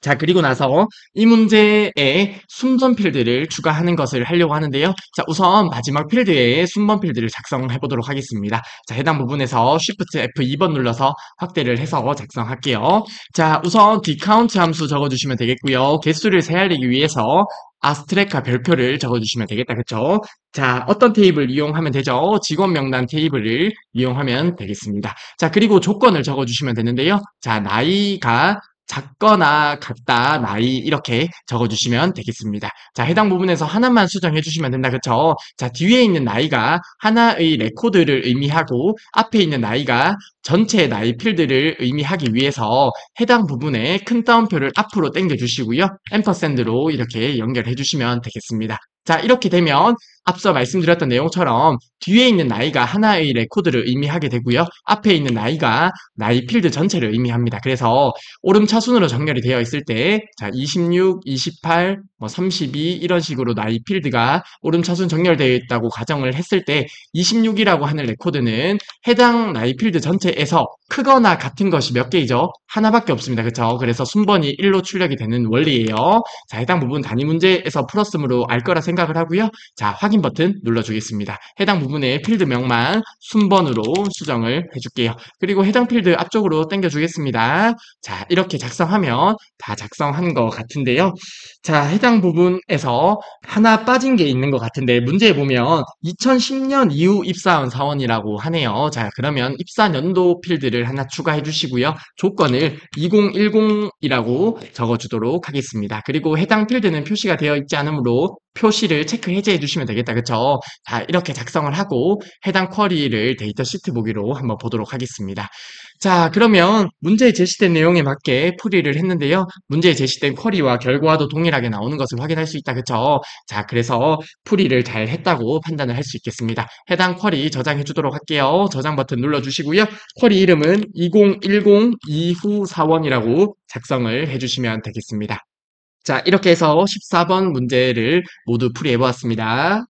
자, 그리고 나서 이 문제에 순번 필드를 추가하는 것을 하려고 하는데요. 자, 우선 마지막 필드에 순번 필드를 작성해 보도록 하겠습니다. 자, 해당 부분에서 Shift F2번 눌러서 확대를 해서 작성할게요. 자, 우선 dcount 함수 적어주시면 되겠고요. 개수를 세알리기 위해서 아스트렉과 별표를 적어주시면 되겠다. 그쵸? 자, 어떤 테이블 이용하면 되죠? 직원 명단 테이블을 이용하면 되겠습니다. 자, 그리고 조건을 적어주시면 되는데요. 자, 나이가 작거나 같다, 나이 이렇게 적어주시면 되겠습니다. 자, 해당 부분에서 하나만 수정해 주시면 된다. 그쵸? 자, 뒤에 있는 나이가 하나의 레코드를 의미하고 앞에 있는 나이가 전체 나이 필드를 의미하기 위해서 해당 부분에 큰 따옴표를 앞으로 당겨 주시고요. 앰퍼샌드로 이렇게 연결해 주시면 되겠습니다. 자, 이렇게 되면 앞서 말씀드렸던 내용처럼 뒤에 있는 나이가 하나의 레코드를 의미하게 되고요. 앞에 있는 나이가 나이 필드 전체를 의미합니다. 그래서 오름차순으로 정렬이 되어 있을 때, 자, 26, 28, 32 이런 식으로 나이 필드가 오름차순 정렬되어 있다고 가정을 했을 때 26이라고 하는 레코드는 해당 나이 필드 전체에서 크거나 같은 것이 몇 개이죠? 하나밖에 없습니다. 그쵸? 그래서 순번이 1로 출력이 되는 원리예요. 자, 해당 부분 단위 문제에서 풀었으므로 알 거라 생각을 하고요. 자, 확인 버튼 눌러주겠습니다. 해당 부분의 필드명만 순번으로 수정을 해줄게요. 그리고 해당 필드 앞쪽으로 당겨주겠습니다. 자, 이렇게 작성하면 다 작성한 것 같은데요. 자, 해당 부분에서 하나 빠진 게 있는 것 같은데 문제에 보면 2010년 이후 입사한 사원이라고 하네요. 자, 그러면 입사 연도 필드를 하나 추가해 주시고요. 조건을 2010이라고 적어주도록 하겠습니다. 그리고 해당 필드는 표시가 되어 있지 않으므로 표시를 체크 해제해 주시면 되겠다. 그쵸? 자, 이렇게 작성을 하고 해당 쿼리를 데이터 시트 보기로 한번 보도록 하겠습니다. 자, 그러면 문제에 제시된 내용에 맞게 풀이를 했는데요. 문제에 제시된 쿼리와 결과도 동일하게 나오는 것을 확인할 수 있다. 그쵸? 자, 그래서 풀이를 잘 했다고 판단을 할 수 있겠습니다. 해당 쿼리 저장해 주도록 할게요. 저장 버튼 눌러주시고요. 쿼리 이름은 2010 이후 사원이라고 작성을 해주시면 되겠습니다. 자, 이렇게 해서 14번 문제를 모두 풀이해 보았습니다.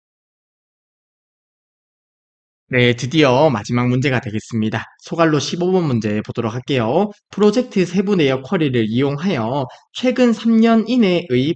네, 드디어 마지막 문제가 되겠습니다. 소갈로 15번 문제 보도록 할게요. 프로젝트 세부 내역 쿼리를 이용하여 최근 3년 이내의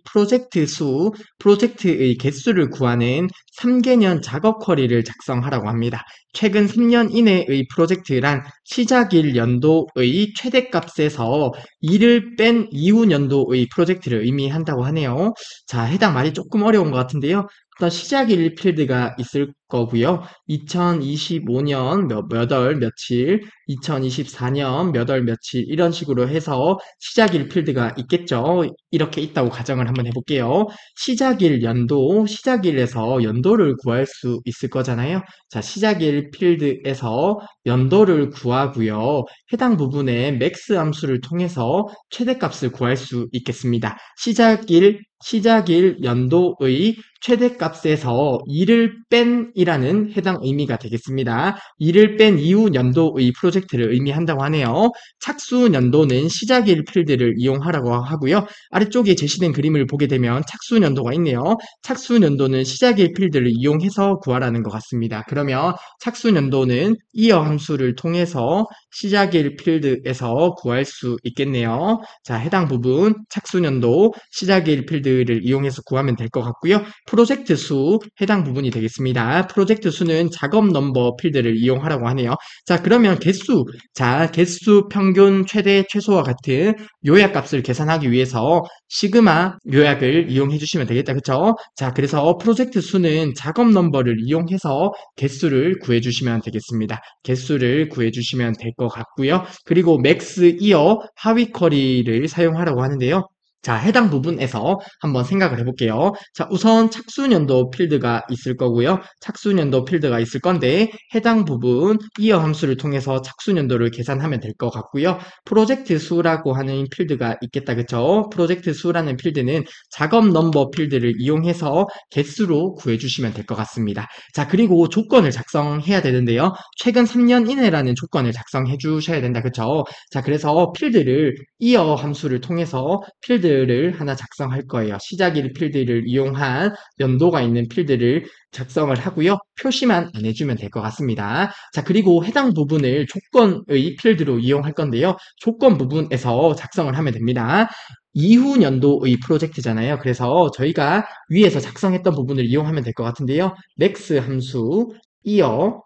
프로젝트의 개수를 구하는 3개년 작업 쿼리를 작성하라고 합니다. 최근 3년 이내의 프로젝트란 시작일 연도의 최대값에서 2를 뺀 이후 연도의 프로젝트를 의미한다고 하네요. 자, 해당 말이 조금 어려운 것 같은데요. 어떤 시작일 필드가 있을 거고요. 2025년 몇 월 며칠, 2024년 몇 월 며칠 이런 식으로 해서 시작일 필드가 있겠죠. 이렇게 있다고 가정을 한번 해볼게요. 시작일 연도, 시작일에서 연도를 구할 수 있을 거잖아요. 자, 시작일 필드에서 연도를 구하고요. 해당 부분에 max 함수를 통해서 최대값을 구할 수 있겠습니다. 시작일 연도의 최대값에서 2를 뺀이라는 해당 의미가 되겠습니다. 2를 뺀 이후 연도의 프로젝트를 의미한다고 하네요. 착수 연도는 시작일 필드를 이용하라고 하고요. 아래쪽에 제시된 그림을 보게 되면 착수 연도가 있네요. 착수 연도는 시작일 필드를 이용해서 구하라는 것 같습니다. 그러면 착수 연도는 이어 함수를 통해서 시작일 필드에서 구할 수 있겠네요. 자, 해당 부분 착수 연도 시작일 필드 필드를 이용해서 구하면 될 것 같고요. 프로젝트 수 해당 부분이 되겠습니다. 프로젝트 수는 작업 넘버 필드를 이용하라고 하네요. 자, 그러면 개수. 자, 개수, 평균, 최대, 최소와 같은 요약값을 계산하기 위해서 시그마 요약을 이용해 주시면 되겠다. 그쵸? 자, 그래서 프로젝트 수는 작업 넘버를 이용해서 개수를 구해 주시면 되겠습니다. 개수를 구해 주시면 될 것 같고요. 그리고 맥스 이어 하위 쿼리를 사용하라고 하는데요. 자, 해당 부분에서 한번 생각을 해볼게요. 자, 우선 착수년도 필드가 있을 거고요. 착수년도 필드가 있을 건데 해당 부분 이어 함수를 통해서 착수년도를 계산하면 될 것 같고요. 프로젝트 수라고 하는 필드가 있겠다. 그쵸? 프로젝트 수라는 필드는 작업 넘버 필드를 이용해서 개수로 구해주시면 될 것 같습니다. 자, 그리고 조건을 작성해야 되는데요. 최근 3년 이내라는 조건을 작성해 주셔야 된다. 그쵸? 자, 그래서 필드를 이어 함수를 통해서 필드를 하나 작성할 거예요. 시작일 필드를 이용한 연도가 있는 필드를 작성을 하고요. 표시만 안 해주면 될 것 같습니다. 자, 그리고 해당 부분을 조건의 필드로 이용할 건데요. 조건 부분에서 작성을 하면 됩니다. 이후 연도의 프로젝트잖아요. 그래서 저희가 위에서 작성했던 부분을 이용하면 될 것 같은데요. next 함수, 이어.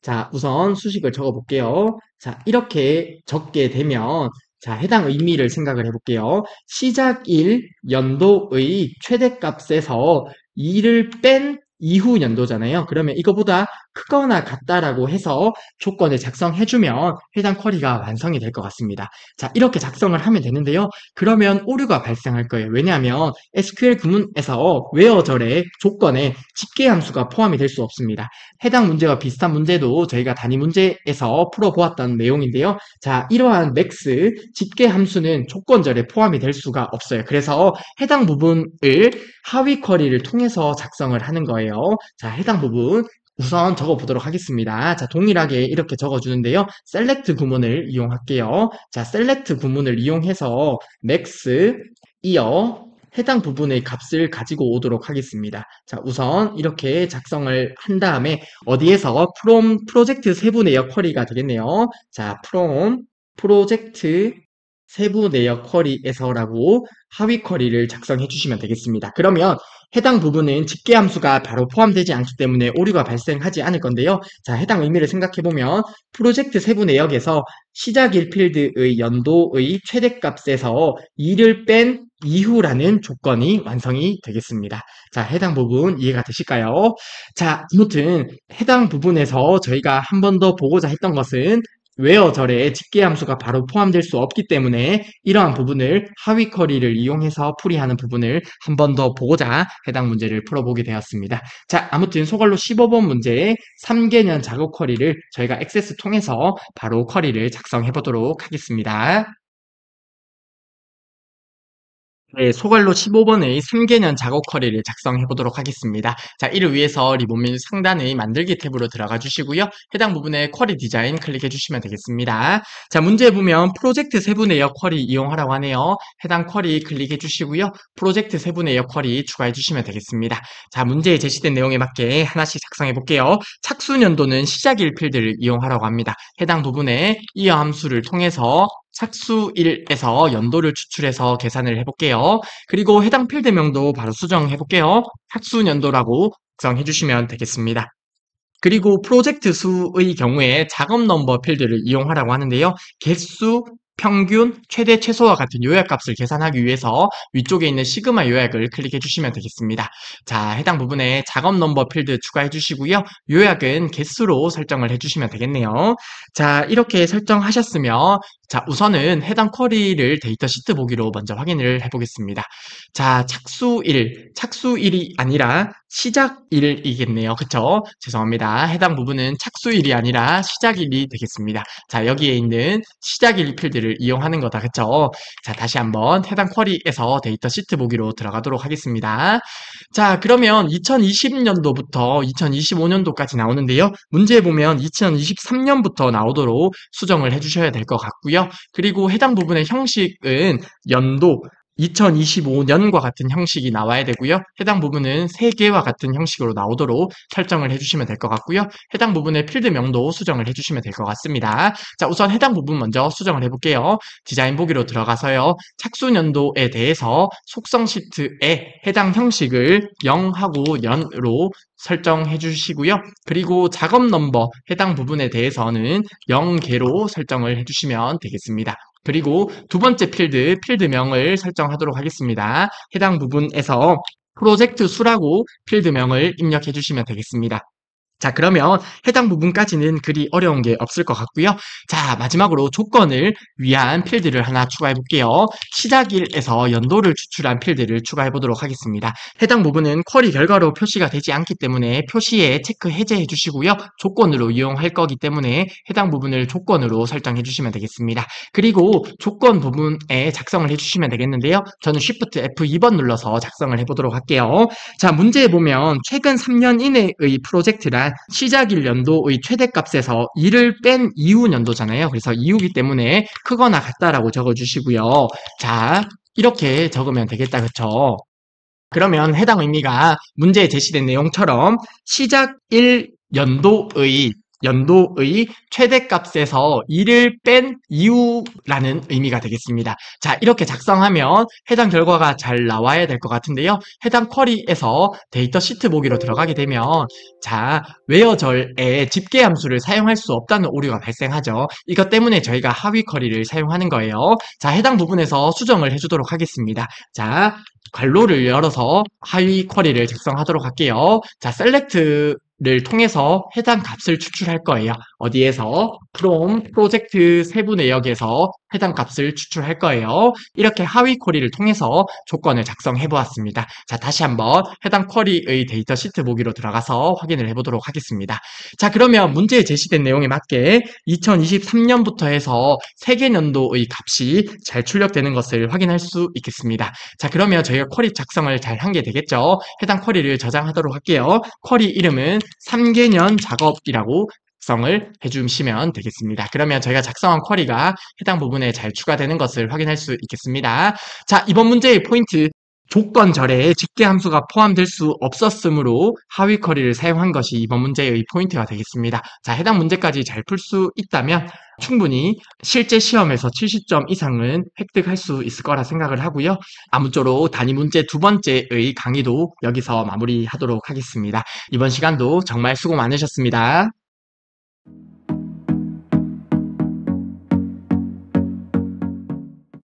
자, 우선 수식을 적어 볼게요. 자, 이렇게 적게 되면 자, 해당 의미를 생각을 해볼게요. 시작일 연도의 최대값에서 2를 뺀 이후 연도잖아요. 그러면 이거보다 크거나 같다라고 해서 조건을 작성해주면 해당 쿼리가 완성이 될 것 같습니다. 자, 이렇게 작성을 하면 되는데요. 그러면 오류가 발생할 거예요. 왜냐하면 SQL 구문에서 where절의 조건에 집계 함수가 포함이 될 수 없습니다. 해당 문제와 비슷한 문제도 저희가 단위 문제에서 풀어보았던 내용인데요. 자, 이러한 max 집계 함수는 조건절에 포함이 될 수가 없어요. 그래서 해당 부분을 하위 쿼리를 통해서 작성을 하는 거예요. 자, 해당 부분 우선 적어보도록 하겠습니다. 자, 동일하게 이렇게 적어주는데요. select 구문을 이용할게요. 자, select 구문을 이용해서 max, 이어 해당 부분의 값을 가지고 오도록 하겠습니다. 자, 우선 이렇게 작성을 한 다음에 어디에서 from 프로젝트 세부 내역 쿼리가 되겠네요. 자, from 프로젝트 세부 내역 쿼리에서라고 하위 쿼리를 작성해 주시면 되겠습니다. 그러면 해당 부분은 집계 함수가 바로 포함되지 않기 때문에 오류가 발생하지 않을 건데요. 자, 해당 의미를 생각해 보면 프로젝트 세부 내역에서 시작일 필드의 연도의 최대값에서 2를 뺀 이후라는 조건이 완성이 되겠습니다. 자, 해당 부분 이해가 되실까요? 자, 아무튼 해당 부분에서 저희가 한 번 더 보고자 했던 것은 where절에 집계 함수가 바로 포함될 수 없기 때문에 이러한 부분을 하위 쿼리를 이용해서 풀이하는 부분을 한 번 더 보고자 해당 문제를 풀어보게 되었습니다. 자, 아무튼 소갈로 15번 문제의 3개년 작업 쿼리를 저희가 액세스 통해서 바로 쿼리를 작성해 보도록 하겠습니다. 네, 소갈로 15번의 3개년 작업 쿼리를 작성해 보도록 하겠습니다. 자, 이를 위해서 리본 메뉴 상단의 만들기 탭으로 들어가 주시고요. 해당 부분에 쿼리 디자인 클릭해 주시면 되겠습니다. 자, 문제에 보면 프로젝트 세부 내역 쿼리 이용하라고 하네요. 해당 쿼리 클릭해 주시고요. 프로젝트 세부 내역 쿼리 추가해 주시면 되겠습니다. 자, 문제에 제시된 내용에 맞게 하나씩 작성해 볼게요. 착수년도는 시작일 필드를 이용하라고 합니다. 해당 부분에 이어 함수를 통해서 착수일에서 연도를 추출해서 계산을 해볼게요. 그리고 해당 필드명도 바로 수정해볼게요. 착수연도라고 작성해 주시면 되겠습니다. 그리고 프로젝트 수의 경우에 작업 넘버 필드를 이용하라고 하는데요. 개수, 평균, 최대, 최소와 같은 요약값을 계산하기 위해서 위쪽에 있는 시그마 요약을 클릭해 주시면 되겠습니다. 자, 해당 부분에 작업 넘버 필드 추가해 주시고요. 요약은 개수로 설정을 해 주시면 되겠네요. 자, 이렇게 설정하셨으면 자, 우선은 해당 쿼리를 데이터 시트 보기로 먼저 확인을 해 보겠습니다. 자, 착수일이 아니라 시작일이겠네요. 그쵸? 죄송합니다. 해당 부분은 착수일이 아니라 시작일이 되겠습니다. 자, 여기에 있는 시작일 필드를 이용하는 거다. 그쵸? 자, 다시 한번 해당 쿼리에서 데이터 시트 보기로 들어가도록 하겠습니다. 자, 그러면 2020년도부터 2025년도까지 나오는데요. 문제에 보면 2023년부터 나오도록 수정을 해주셔야 될 것 같고요. 그리고 해당 부분의 형식은 연도, 2025년과 같은 형식이 나와야 되고요. 해당 부분은 3개와 같은 형식으로 나오도록 설정을 해주시면 될 것 같고요. 해당 부분의 필드명도 수정을 해주시면 될 것 같습니다. 자, 우선 해당 부분 먼저 수정을 해볼게요. 디자인 보기로 들어가서요. 착수년도에 대해서 속성 시트에 해당 형식을 0하고 0으로 설정해 주시고요. 그리고 작업 넘버 해당 부분에 대해서는 0개로 설정을 해주시면 되겠습니다. 그리고 두 번째 필드명을 설정하도록 하겠습니다. 해당 부분에서 프로젝트 수라고 필드명을 입력해 주시면 되겠습니다. 자, 그러면 해당 부분까지는 그리 어려운 게 없을 것 같고요. 자, 마지막으로 조건을 위한 필드를 하나 추가해 볼게요. 시작일에서 연도를 추출한 필드를 추가해 보도록 하겠습니다. 해당 부분은 쿼리 결과로 표시가 되지 않기 때문에 표시에 체크 해제해 주시고요. 조건으로 이용할 거기 때문에 해당 부분을 조건으로 설정해 주시면 되겠습니다. 그리고 조건 부분에 작성을 해 주시면 되겠는데요. 저는 Shift F2번 눌러서 작성을 해 보도록 할게요. 자, 문제에 보면 최근 3년 이내의 프로젝트란 시작일 연도의 최대값에서 2를 뺀 이후 연도잖아요. 그래서 이후기 때문에 크거나 같다라고 적어주시고요. 자, 이렇게 적으면 되겠다. 그쵸? 그러면 해당 의미가 문제에 제시된 내용처럼 시작일 연도의 최대값에서 2를 뺀 이후라는 의미가 되겠습니다. 자, 이렇게 작성하면 해당 결과가 잘 나와야 될 것 같은데요. 해당 쿼리에서 데이터 시트 보기로 들어가게 되면 자, 웨어절에 집계 함수를 사용할 수 없다는 오류가 발생하죠. 이것 때문에 저희가 하위 쿼리를 사용하는 거예요. 자, 해당 부분에서 수정을 해주도록 하겠습니다. 자, 괄호를 열어서 하위 쿼리를 작성하도록 할게요. 자, 셀렉트를 통해서 해당 값을 추출할 거예요. 어디에서? from 프로젝트 세부 내역에서 해당 값을 추출할 거예요. 이렇게 하위 쿼리를 통해서 조건을 작성해 보았습니다. 자, 다시 한번 해당 쿼리의 데이터 시트 보기로 들어가서 확인을 해 보도록 하겠습니다. 자, 그러면 문제에 제시된 내용에 맞게 2023년부터 해서 세계년도의 값이 잘 출력되는 것을 확인할 수 있겠습니다. 자, 그러면 저희가 쿼리 작성을 잘 한 게 되겠죠. 해당 쿼리를 저장하도록 할게요. 쿼리 이름은 3개년 작업이라고 작성을 해주시면 되겠습니다. 그러면 저희가 작성한 쿼리가 해당 부분에 잘 추가되는 것을 확인할 수 있겠습니다. 자, 이번 문제의 포인트 조건절에 집계 함수가 포함될 수 없었으므로 하위 쿼리를 사용한 것이 이번 문제의 포인트가 되겠습니다. 자, 해당 문제까지 잘 풀 수 있다면 충분히 실제 시험에서 70점 이상은 획득할 수 있을 거라 생각을 하고요. 아무쪼록 단위 문제 두 번째의 강의도 여기서 마무리하도록 하겠습니다. 이번 시간도 정말 수고 많으셨습니다.